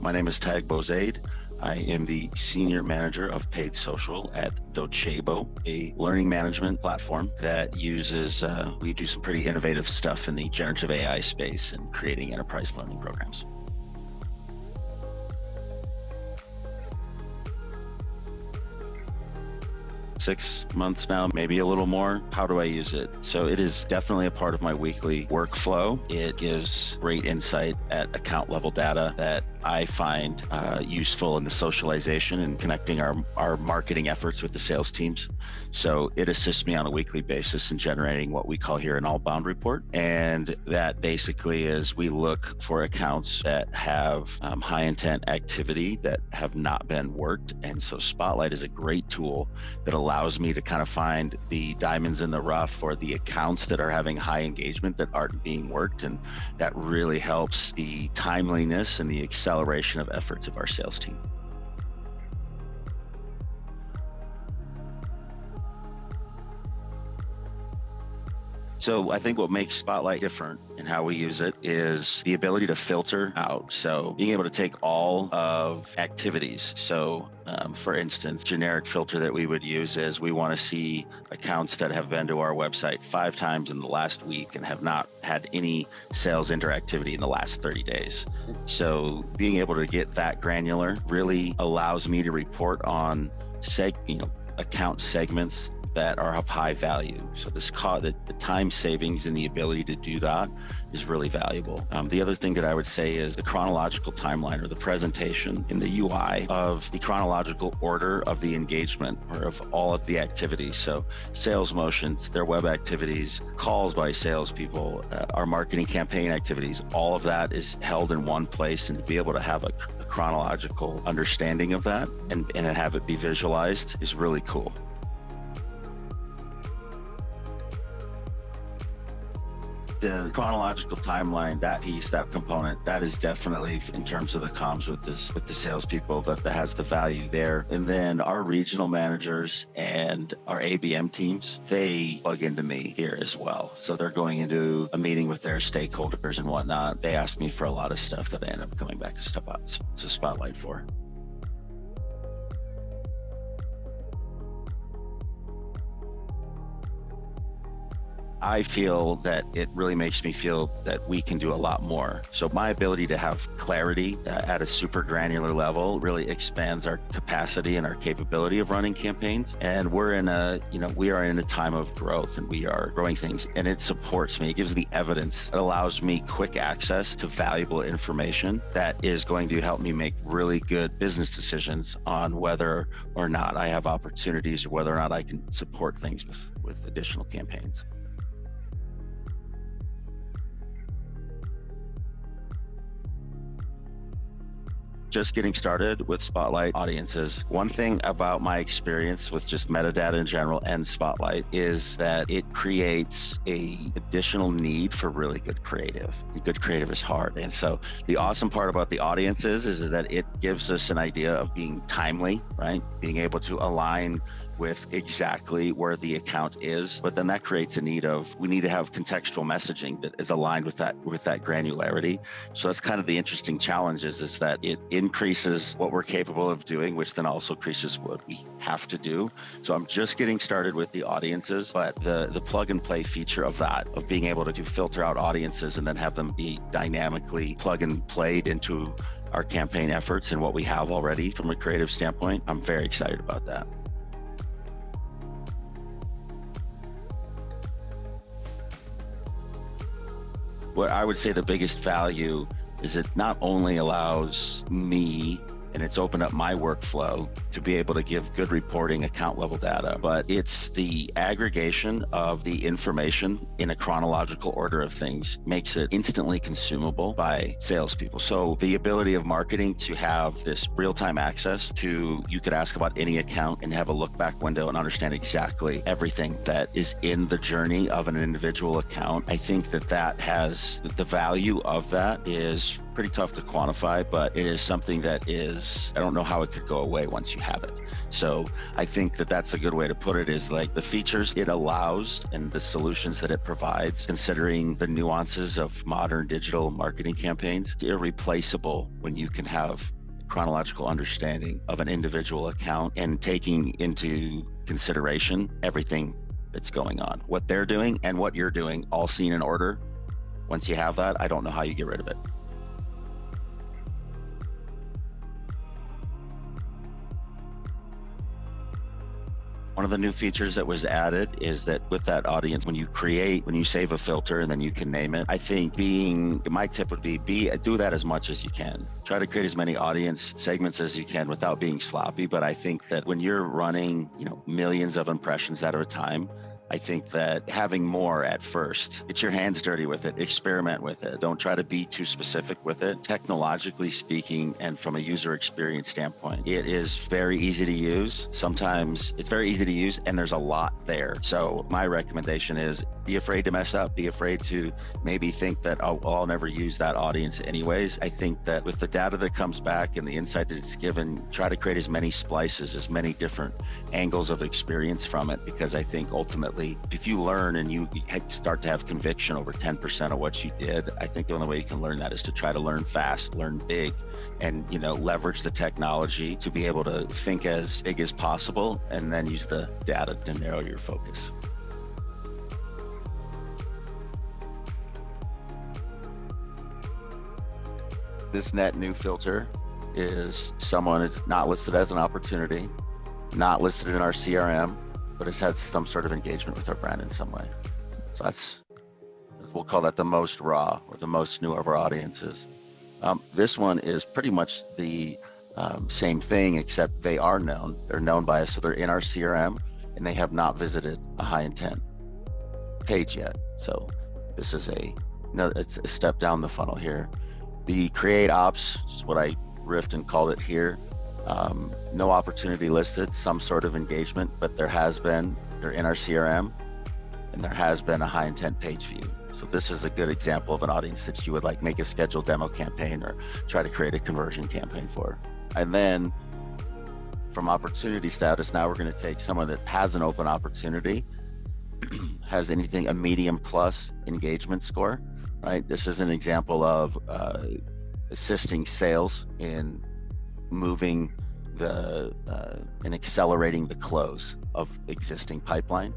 My name is Tagbo Zaid. I am the Senior Manager of Paid Social at Docebo, a learning management platform that uses, we do some pretty innovative stuff in the generative AI space and creating enterprise learning programs. Six months now, maybe a little more. How do I use it? So it is definitely a part of my weekly workflow. It gives great insight at account level data that I find useful in the socialization and connecting our marketing efforts with the sales teams. So it assists me on a weekly basis in generating what we call here an all-bound report. And that basically is we look for accounts that have high intent activity that have not been worked. And so Spotlight is a great tool that allows me to kind of find the diamonds in the rough or the accounts that are having high engagement that aren't being worked. And that really helps the timeliness and the acceleration of efforts of our sales team. So I think what makes Spotlight different in how we use it is the ability to filter out. So being able to take all of activities. So for instance, generic filter that we would use is we want to see accounts that have been to our website 5 times in the last week and have not had any sales interactivity in the last 30 days. So being able to get that granular really allows me to report on account segments that are of high value. So the time savings and the ability to do that is really valuable. The other thing that I would say is the chronological timeline or the presentation in the UI of the chronological order of the engagement or of all of the activities. So sales motions, their web activities, calls by salespeople, our marketing campaign activities, all of that is held in one place, and to be able to have a chronological understanding of that and have it be visualized is really cool. The chronological timeline, that piece, that component, that is definitely in terms of the comms with the salespeople that has the value there. And then our regional managers and our ABM teams, they plug into me here as well. So they're going into a meeting with their stakeholders and whatnot. They ask me for a lot of stuff that I end up coming back to Spotlight for. I feel that it really makes me feel that we can do a lot more. So my ability to have clarity at a super granular level really expands our capacity and our capability of running campaigns. And we are in a time of growth, and we are growing things, and it supports me. It gives the evidence. It allows me quick access to valuable information that is going to help me make really good business decisions on whether or not I have opportunities or whether or not I can support things with additional campaigns. Just getting started with Spotlight audiences. One thing about my experience with just metadata in general and Spotlight is that it creates a additional need for really good creative. And good creative is hard. And so the awesome part about the audiences is that it gives us an idea of being timely, right? Being able to align with exactly where the account is, but then that creates a need we need to have contextual messaging that is aligned with that granularity. So that's kind of the interesting challenge is that it increases what we're capable of doing, which then also increases what we have to do. So I'm just getting started with the audiences, but the plug and play feature of being able to filter out audiences and then have them be dynamically plug and played into our campaign efforts and what we have already from a creative standpoint, I'm very excited about that. What I would say the biggest value is it not only allows me, and it's opened up my workflow to be able to give good reporting account level data, but it's the aggregation of the information in a chronological order of things makes it instantly consumable by salespeople. So the ability of marketing to have this real-time access to, you could ask about any account and have a look back window and understand exactly everything that is in the journey of an individual account. I think that has the value of that is pretty tough to quantify, but it is something that is, I don't know how it could go away once you have it. So I think that that's a good way to put it, is like the features it allows and the solutions that it provides, considering the nuances of modern digital marketing campaigns, it's irreplaceable when you can have chronological understanding of an individual account and taking into consideration everything that's going on, what they're doing and what you're doing, all seen in order. Once you have that, I don't know how you get rid of it. One of the new features that was added is that with that audience, when you save a filter and then you can name it, I think my tip would be do that as much as you can. Try to create as many audience segments as you can without being sloppy. But I think that when you're running, millions of impressions at a time, I think that having more at first, get your hands dirty with it, experiment with it. Don't try to be too specific with it. Technologically speaking, and from a user experience standpoint, it is very easy to use. Sometimes it's very easy to use and there's a lot there. So my recommendation is be afraid to mess up, be afraid to maybe think that, I'll never use that audience anyways. I think that with the data that comes back and the insight that it's given, try to create as many splices, as many different angles of experience from it, because I think ultimately, if you learn and you start to have conviction over 10% of what you did, I think the only way you can learn that is to try to learn fast, learn big, and leverage the technology to be able to think as big as possible, and then use the data to narrow your focus. This net new filter is someone is not listed as an opportunity, not listed in our CRM, but has had some sort of engagement with our brand in some way. So we'll call that the most raw or the most new of our audiences. This one is pretty much the same thing, except they are known. They're known by us, so they're in our CRM, and they have not visited a high intent page yet. So this is it's a step down the funnel here. The create ops is what I riffed and called it here. No opportunity listed, some sort of engagement, but they're in our CRM, and there has been a high intent page view. So this is a good example of an audience that you would like make a scheduled demo campaign or try to create a conversion campaign for. And then from opportunity status, now we're going to take someone that has an open opportunity, has a medium plus engagement score, right? This is an example of assisting sales in moving and accelerating the close of existing pipeline.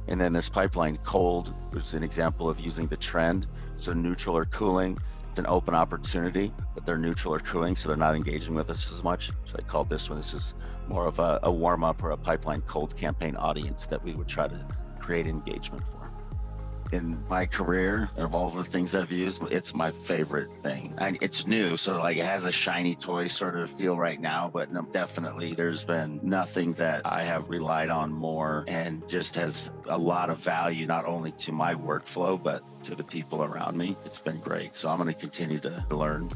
And then this pipeline cold is an example of using the trend. So neutral or cooling, it's an open opportunity, but they're neutral or cooling, so they're not engaging with us as much. So I called this one, this is more of a warm up or a pipeline cold campaign audience that we would try to create engagement for. In my career, of all the things I've used, it's my favorite thing. It's new, so it has a shiny toy sort of feel right now, but no, definitely there's been nothing that I have relied on more, and just has a lot of value, not only to my workflow, but to the people around me. It's been great. So I'm going to continue to learn.